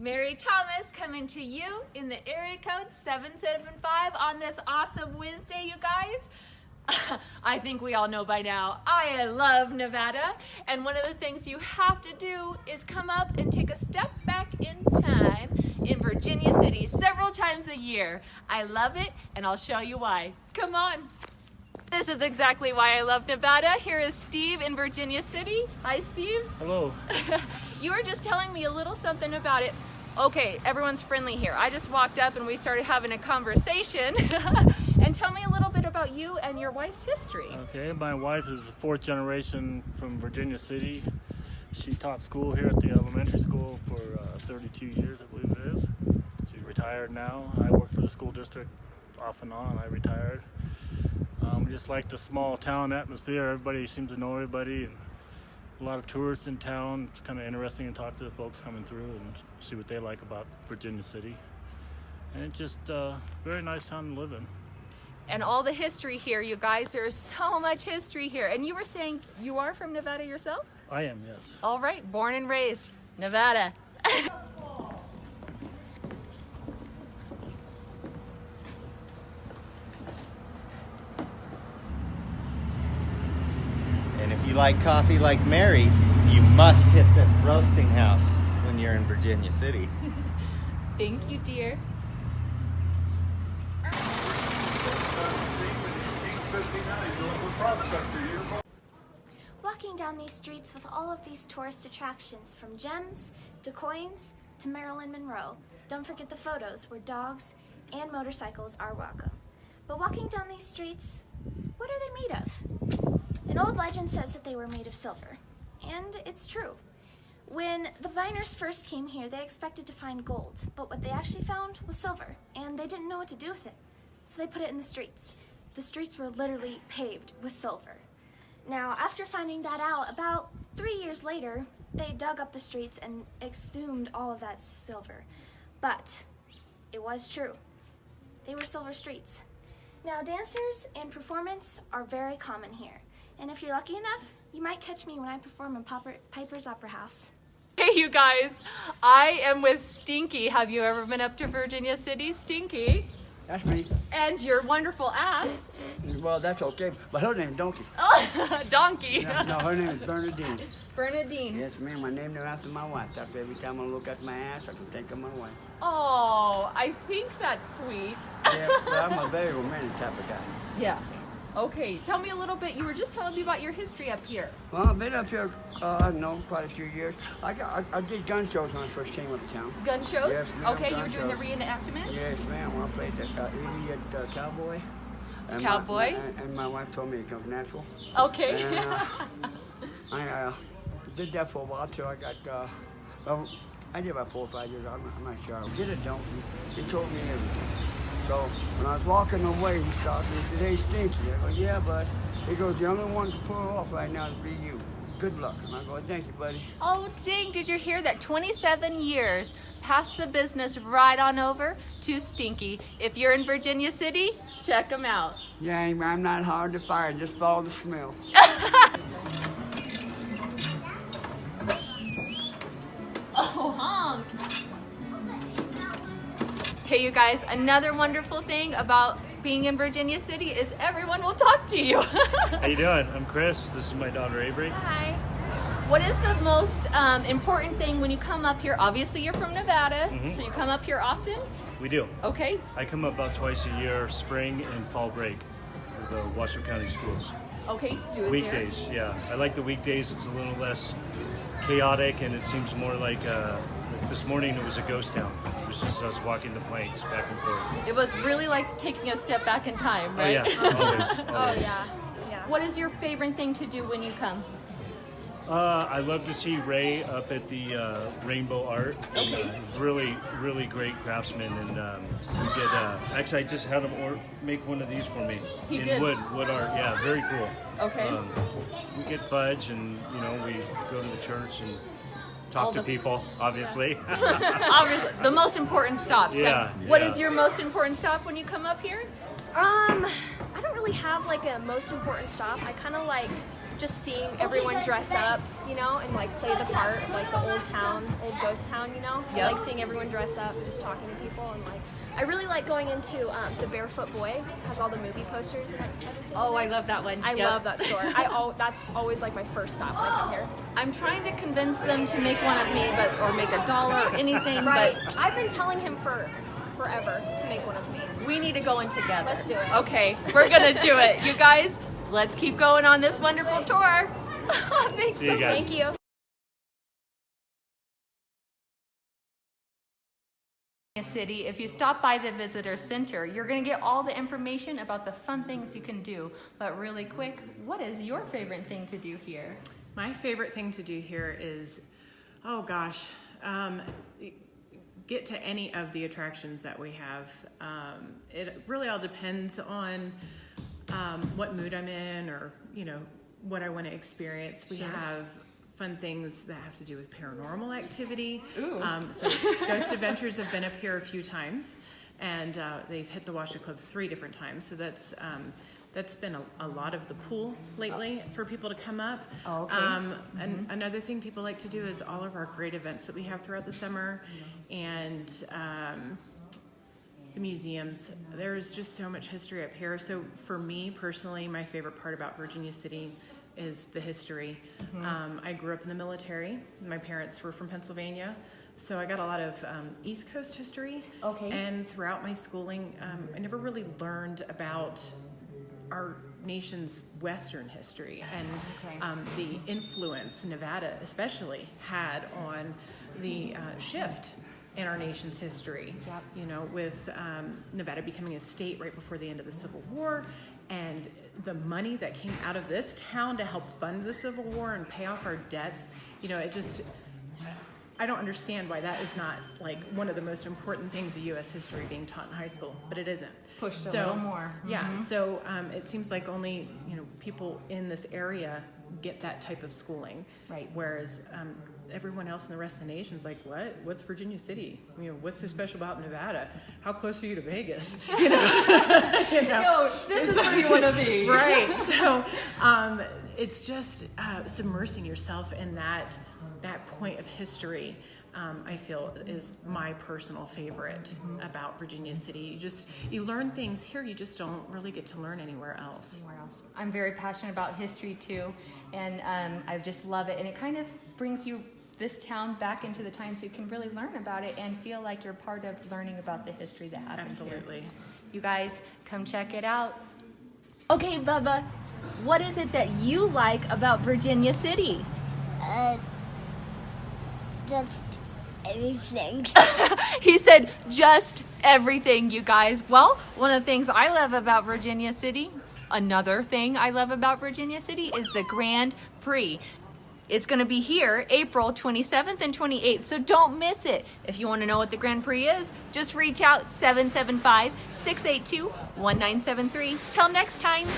Mary Thomas coming to you in the area code 775 on this awesome Wednesday, you guys. I think we all know by now, I love Nevada, and one of the things you have to do is come up and take a step back in time in Virginia City several times a year. I love it, and I'll show you why. Come on. This is exactly why I love Nevada. Here is Steve in Virginia City. Hi, Steve. Hello. You were just telling me a little something about it. Okay, everyone's friendly here. I just walked up and we started having a conversation. And tell me a little bit about you and your wife's history. Okay, my wife is fourth generation from Virginia City. She taught school here at the elementary school for 32 years, I believe it is. She's retired now. I work for the school district off and on. I retired. Just like the small town atmosphere. Everybody seems to know everybody, and a lot of tourists in town. It's kind of interesting to talk to the folks coming through and see what they like about Virginia City. And it's just a very nice town to live in. And all the history here, you guys. There's so much history here. And you were saying you are from Nevada yourself? I am, yes. All right, born and raised Nevada. And if you like coffee like Mary, you must hit the roasting house when you're in Virginia City. Thank you, dear. Walking down these streets with all of these tourist attractions, from gems to coins to Marilyn Monroe. Don't forget the photos where dogs and motorcycles are welcome. But walking down these streets, what are they made of? An old legend says that they were made of silver, and it's true. When the Viners first came here, they expected to find gold, but what they actually found was silver, and they didn't know what to do with it, so they put it in the streets. The streets were literally paved with silver. Now, after finding that out, about 3 years later, they dug up the streets and exhumed all of that silver. But it was true. They were silver streets. Now, dancers and performance are very common here. And if you're lucky enough, you might catch me when I perform in Piper's Opera House. Hey, you guys. I am with Stinky. Have you ever been up to Virginia City, Stinky? That's me. And your wonderful ass. Well, that's okay, but her name's Donkey. Oh, Donkey. No, her name is Bernadine. Bernadine. Yes, ma'am. My name is after my wife. That's every time I look at my ass, I can think of my wife. Oh, I think that's sweet. Yeah, but I'm a very romantic type of guy. Yeah. Okay, tell me a little bit. You were just telling me about your history up here. Well, I've been up here, I don't know, quite a few years. I did gun shows when I first came up to town. Gun shows? Yes, ma'am, okay, you gun were doing the shows. reenactments? Yes, ma'am. Well, I played the idiot cowboy. And Cowboy? And my wife told me it comes natural. Okay. And, I did that for a while till I got, well, I did about 4 or 5 years. I'm not sure. I did a donkey. He told me everything. So when I was walking away, he stopped me and said, "Hey, Stinky." I go, "Yeah, bud." He goes, "The only one to pull off right now is be you. Good luck." And I go, "Thank you, buddy." Oh, dang, did you hear that? 27 years. Pass the business right on over to Stinky. If you're in Virginia City, check him out. Yeah, I'm not hard to fire. Just follow the smell. Oh, honk. Hey, you guys, another wonderful thing about being in Virginia City is everyone will talk to you. How you doing? I'm Chris. This is my daughter Avery. Hi. What is the most important thing when you come up here? Obviously, you're from Nevada, so you come up here often? We do. Okay. I come up about twice a year, spring and fall break, for the Washoe County schools. Okay, do it Weekdays, yeah. I like the weekdays. It's a little less chaotic, and it seems more like this morning it was a ghost town. It was just us walking the planks back and forth. there. It was really like taking a step back in time, right? Oh yeah, always. Oh, yeah. What is your favorite thing to do when you come? I love to see Ray up at the Rainbow Art. Okay. Really, really great craftsman, and we get. Actually, I just had him make one of these for me. He in did? wood art. Yeah, very cool. Okay. We get fudge, and we go to the church and talk to people. Obviously. Obviously, the most important stops. Yeah, What yeah. is your most important stop when you come up here? I don't really have like a most important stop. I kind of like just seeing everyone dress up, you know, and like play the part of like the old ghost town, you know. Yep. I like seeing everyone dress up and just talking to people, and like I really like going into the Barefoot Boy. It has all the movie posters and everything. Oh, I love that one. I Yep. love that store. That's always like my first stop when I come here. I'm trying to convince them to make one of me, or make a doll or anything. Right. But I've been telling him for forever to make one of me. we need to go in together. Let's do it. Okay, we're gonna do it, you guys. Let's keep going on this wonderful tour. Thanks See you guys. Thank you. City, if you stop by the visitor center, you're going to get all the information about the fun things you can do. But really quick, what is your favorite thing to do here? My favorite thing to do here is, get to any of the attractions that we have. It really all depends on what mood I'm in, or what I want to experience. We have fun things that have to do with paranormal activity. So Ghost Adventures have been up here a few times, and they've hit the Washoe Club 3 different times. So that's been a lot of the pool lately for people to come up. Oh, okay. And another thing people like to do is all of our great events that we have throughout the summer, and the museums. There's just so much history up here. So for me personally, my favorite part about Virginia City is the history. I grew up in the military. My parents were from Pennsylvania, so I got a lot of East Coast history. Okay. And throughout my schooling, I never really learned about our nation's Western history and the influence Nevada especially had on the shift in our nation's history. Yep. With Nevada becoming a state right before the end of the Civil War, and the money that came out of this town to help fund the Civil War and pay off our debts, I don't understand why that is not like one of the most important things of U.S. history being taught in high school, but it isn't. Pushed a little more. Yeah, so it seems like only people in this area get that type of schooling, Right. Whereas everyone else in the rest of the nation's like, what? What's Virginia City? What's so special about Nevada? How close are you to Vegas? No, this is where you want to be. Right. So it's just submersing yourself in that point of history. I feel is my personal favorite about Virginia City. You learn things here you just don't really get to learn anywhere else. I'm very passionate about history too, and I just love it. And it kind of brings this town back into the time, so you can really learn about it and feel like you're part of learning about the history that happened Absolutely. here. You guys, come check it out. Okay, Bubba, what is it that you like about Virginia City? Just everything. He said just everything, you guys. Well, one of the things I love about Virginia City, another thing I love about Virginia City is the Grand Prix. It's going to be here April 27th and 28th, so don't miss it. If you want to know what the Grand Prix is, just reach out 775-682-1973. Till next time.